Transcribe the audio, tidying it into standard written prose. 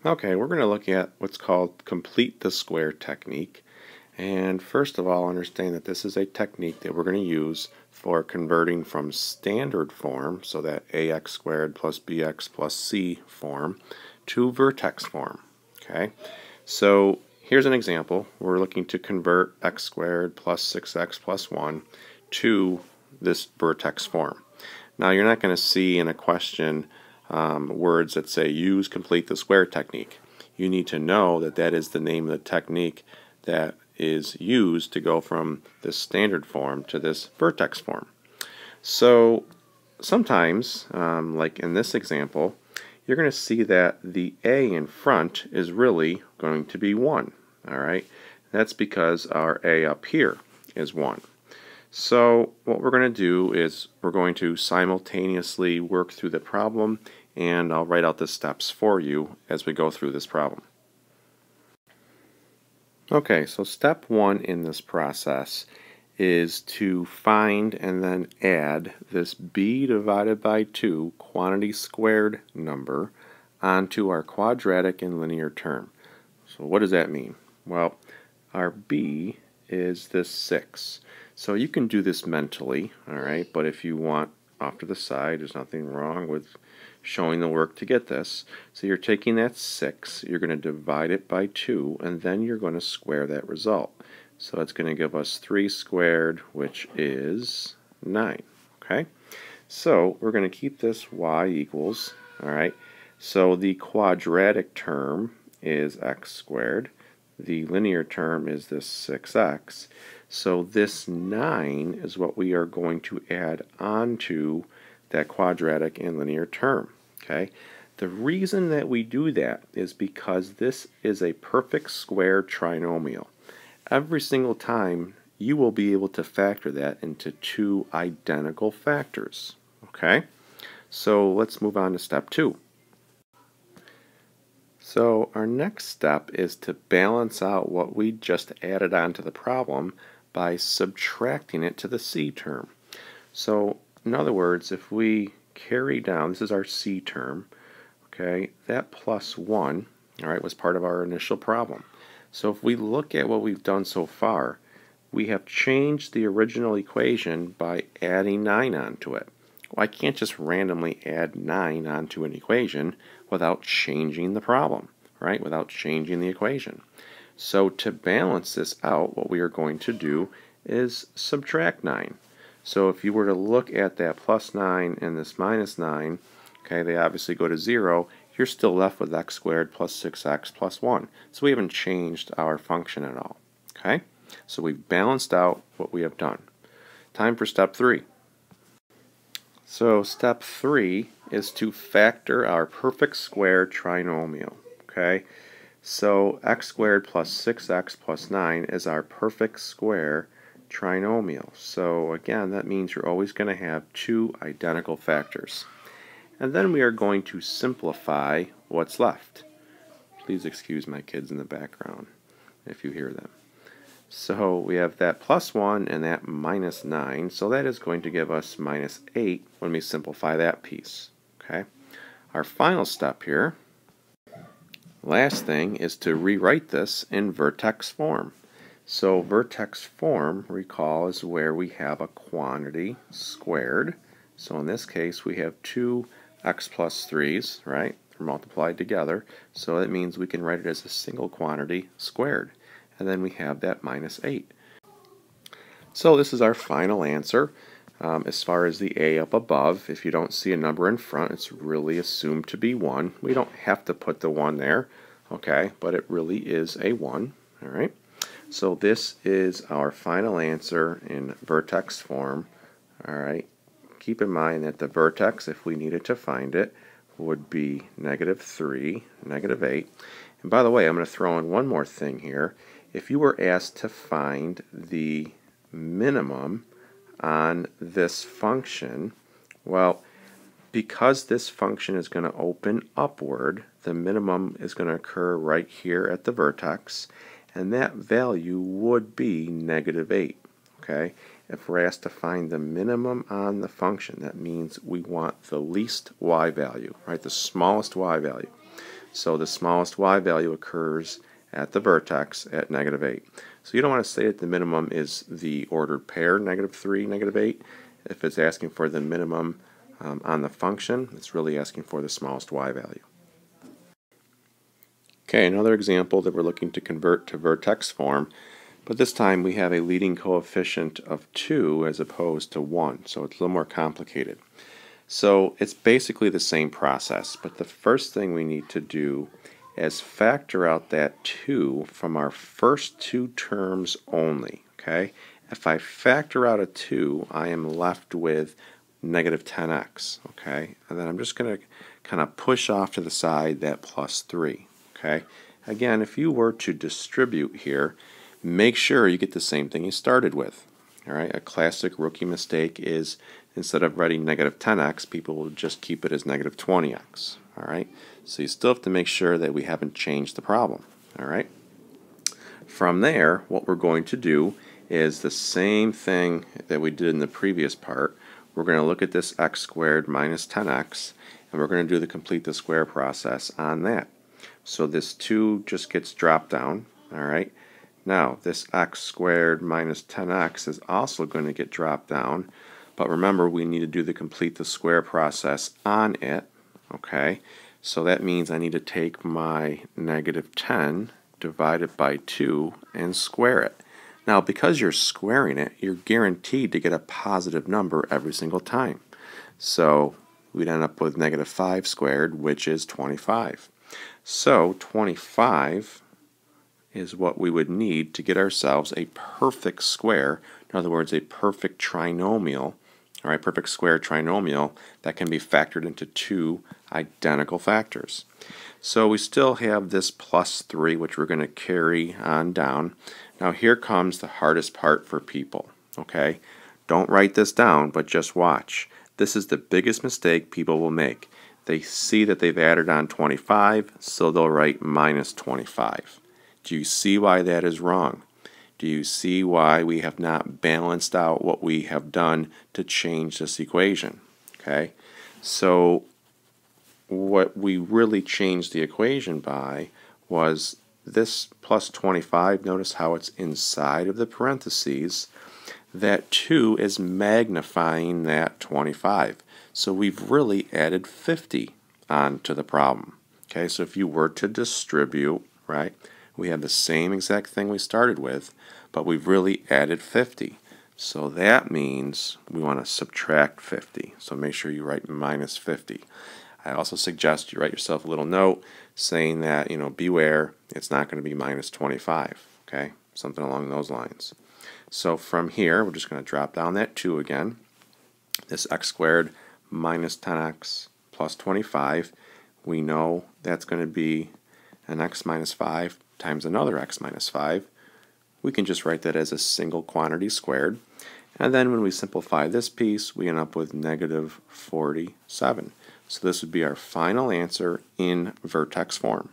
Okay, we're going to look at what's called complete the square technique. And first of all, understand that this is a technique that we're going to use for converting from standard form, so that ax squared plus bx plus c form, to vertex form. Okay, so here's an example. We're looking to convert x squared plus 6x plus 1 to this vertex form. Now you're not going to see in a question words that say use complete the square technique. You need to know that that is the name of the technique that is used to go from this standard form to this vertex form. So sometimes, like in this example, you're going to see that the a in front is really going to be 1. Alright, that's because our a up here is 1. So what we're going to do is we're going to simultaneously work through the problem, and I'll write out the steps for you as we go through this problem. Okay, so step 1 in this process is to find and then add this b divided by 2 quantity squared number onto our quadratic and linear term. So what does that mean? Well, our b is this 6. So you can do this mentally, alright, but if you want off to the side, there's nothing wrong with showing the work to get this. So you're taking that 6, you're going to divide it by 2, and then you're going to square that result. So it's going to give us 3 squared, which is 9. Okay? So we're going to keep this y equals, alright, so the quadratic term is x squared. The linear term is this 6x. So this 9 is what we are going to add onto that quadratic and linear term. Okay? The reason that we do that is because this is a perfect square trinomial. Every single time you will be able to factor that into two identical factors. Okay? So let's move on to step 2. So our next step is to balance out what we just added onto the problem by subtracting it to the c term. So in other words, if we carry down, this is our c term, okay, that plus 1, all right, was part of our initial problem. So if we look at what we've done so far, we have changed the original equation by adding 9 onto it. Well, I can't just randomly add 9 onto an equation without changing the problem, right? Without changing the equation. So to balance this out, what we are going to do is subtract 9. So if you were to look at that plus 9 and this minus 9, okay, they obviously go to 0, you're still left with x squared plus 6x plus 1. So we haven't changed our function at all. Okay? So we've balanced out what we have done. Time for step 3. So step 3 is to factor our perfect square trinomial. Okay? So x squared plus 6x plus 9 is our perfect square trinomial. So again, that means you're always going to have two identical factors. And then we are going to simplify what's left. Please excuse my kids in the background if you hear them. So we have that plus 1 and that minus 9, so that is going to give us minus 8 when we simplify that piece. Okay. Our final step here, last thing, is to rewrite this in vertex form. So vertex form, recall, is where we have a quantity squared. So in this case we have two x plus 3's, right? They're multiplied together, so that means we can write it as a single quantity squared. And then we have that minus 8. So this is our final answer. As far as the a up above, if you don't see a number in front, it's really assumed to be 1. We don't have to put the 1 there, okay, but it really is a 1. All right. So this is our final answer in vertex form. All right. Keep in mind that the vertex, if we needed to find it, would be -3, -8. And by the way, I'm going to throw in one more thing here. If you were asked to find the minimum on this function, well, because this function is going to open upward, the minimum is going to occur right here at the vertex, and that value would be -8. Okay? If we're asked to find the minimum on the function, that means we want the least y value, right? The smallest y value. So the smallest y value occurs at the vertex at -8. So you don't want to say that the minimum is the ordered pair, -3, -8. If it's asking for the minimum on the function, it's really asking for the smallest y value. Okay, another example that we're looking to convert to vertex form, but this time we have a leading coefficient of 2 as opposed to 1, so it's a little more complicated. So it's basically the same process, but the first thing we need to do is factor out that 2 from our first two terms only. Okay? If I factor out a 2, I am left with -10x. Okay? And then I'm just going to kind of push off to the side that +3. Okay? Again, if you were to distribute here, make sure you get the same thing you started with. All right? A classic rookie mistake is instead of writing -10x, people will just keep it as -20x. All right? So you still have to make sure that we haven't changed the problem. All right? From there, what we're going to do is the same thing that we did in the previous part. We're going to look at this x squared minus 10x, and we're going to do the complete the square process on that. So this 2 just gets dropped down. All right? Now, this x squared minus 10x is also going to get dropped down. But remember, we need to do the complete the square process on it. Okay? So that means I need to take my -10 divided by 2 and square it. Now, because you're squaring it, you're guaranteed to get a positive number every single time. So we'd end up with -5 squared, which is 25. So 25 is what we would need to get ourselves a perfect square. In other words, a perfect trinomial. All right, perfect square trinomial that can be factored into two identical factors. So we still have this +3, which we're going to carry on down. Now here comes the hardest part for people. Okay, don't write this down, but just watch. This is the biggest mistake people will make. They see that they've added on 25, so they'll write -25. Do you see why that is wrong? Do you see why we have not balanced out what we have done to change this equation? Okay, so what we really changed the equation by was this +25. Notice how it's inside of the parentheses. That 2 is magnifying that 25. So we've really added 50 onto the problem. Okay, so if you were to distribute, right, we have the same exact thing we started with, but we've really added 50. So that means we want to subtract 50. So make sure you write -50. I also suggest you write yourself a little note saying that, beware, it's not going to be -25. Okay, something along those lines. So from here, we're just going to drop down that 2 again. This x squared minus 10x plus 25, we know that's going to be an x minus 5 times another x minus 5. We can just write that as a single quantity squared. And then when we simplify this piece, we end up with -47. So this would be our final answer in vertex form.